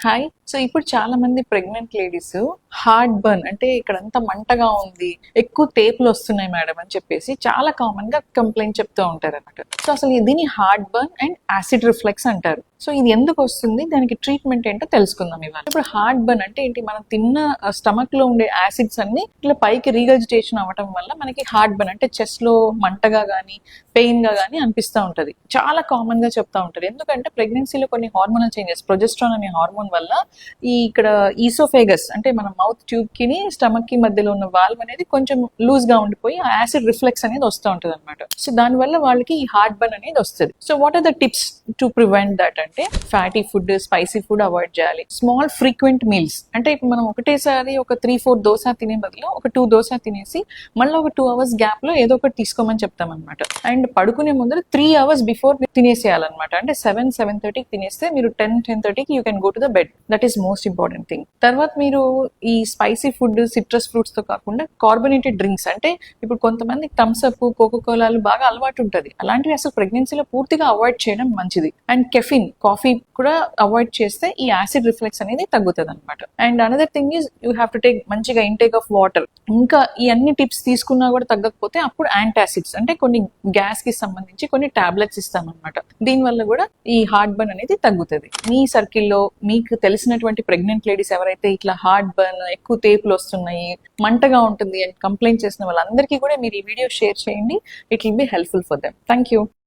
Hi. So ఇప్పుడు చాలా మంది ప్రెగ్నెంట్ లేడీస్ హార్ట్ బర్న్ అంటే ఇక్కడంతా మంటగా ఉంది, ఎక్కువ తేపులు వస్తున్నాయి మేడం అని చెప్పేసి చాలా కామన్ గా కంప్లైంట్ చెప్తూ ఉంటారు అన్నమాట. సో అసలు దీన్ని heart burn and acid reflex అంటారు. సో ఇది ఎందుకు వస్తుంది, దానికి ట్రీట్మెంట్ ఏంటో తెలుసుకుందాం ఇవాళ. ఇప్పుడు హార్ట్ బర్న్ అంటే ఏంటి, మనం తిన్న స్టమక్ లో ఉండే యాసిడ్స్ అన్ని ఇట్లా పైకి రీగజిటేషన్ అవ్వడం వల్ల మనకి హార్ట్ బర్న్ అంటే చెస్ట్ లో మంటగా కానీ పెయిన్ గా కానీ అనిపిస్తూ ఉంటది. చాలా కామన్ గా చెప్తా ఉంటారు. ఎందుకంటే ప్రెగ్నెన్సీలో కొన్ని హార్మోనల్ చేంజెస్, ప్రొజెస్ట్రాన్ అనే హార్మోన్ వల్ల ఇక్కడ ఈసోఫేగస్ అంటే మన మౌత్ ట్యూబ్ కి స్టమక్ కి మధ్యలో ఉన్న వాల్వ్ అనేది కొంచెం లూజ్ గా ఉండిపోయి ఆ యాసిడ్ రిఫ్లెక్స్ అనేది వస్తూ ఉంటది అనమాట. సో దాని వల్ల వాళ్ళకి ఈ హార్ట్ బర్న్ అనేది వస్తుంది. So what are the tips to prevent that అంటే fatty food, spicy food avoid చేయాలి. స్మాల్ ఫ్రీక్వెంట్ మీల్స్ అంటే ఇప్పుడు మనం ఒకటేసారి ఒక 3-4 దోశ తినే బదులు ఒక 2 దోశ తినేసి మళ్ళీ ఒక 2 hours గ్యాప్ లో ఏదో ఒకటి తీసుకోమని చెప్తాం అనమాట. అండ్ పడుకునే ముందర 3 hours బిఫోర్ తినేసేయాలన్నమాట. అంటే 7-7:30 తినేస్తే మీరు 10-10:30 you can go to the bed. That is most important thing. తర్వాత మీరు ఈ స్పైసీ ఫుడ్, సిట్రస్ ఫ్రూట్స్ తో కాకుండా కార్బోనేటెడ్ డ్రింక్స్ అంటే ఇప్పుడు కొంతమంది థమ్స్ అప్, కోకో కోలాలు బాగా అలవాటు ఉంటుంది. అలాంటివి అసలు ప్రెగ్నెన్సీలో పూర్తిగా అవాయిడ్ చేయడం మంచిది. అండ్ కెఫిన్, కాఫీ కూడా అవాయిడ్ చేస్తే ఈ యాసిడ్ రిఫ్లెక్స్ అనేది తగ్గుతుంది అనమాట. And another thing is you have to take మంచిగా ఇంటేక్ ఆఫ్ వాటర్. ఇంకా ఈ అన్ని టిప్స్ తీసుకున్నా కూడా తగ్గకపోతే అప్పుడు యాంటాసిడ్స్ అంటే కొన్ని గ్యాస్ కి సంబంధించి కొన్ని టాబ్లెట్స్ ఇస్తామన్నమాట. దీనివల్ల కూడా ఈ హార్ట్ బర్న్ అనేది తగ్గుతుంది. మీ సర్కిల్లో మీకు తెలిసినటువంటి ప్రెగ్నెంట్ లేడీస్ ఎవరైతే ఇట్లా హార్ట్ బర్న్, ఎక్కువ తేపులు వస్తున్నాయి, మంటగా ఉంటుంది అని కంప్లైంట్ చేసిన వాళ్ళందరికీ కూడా మీరు ఈ వీడియో షేర్ చేయండి. It will be helpful for them. Thank you.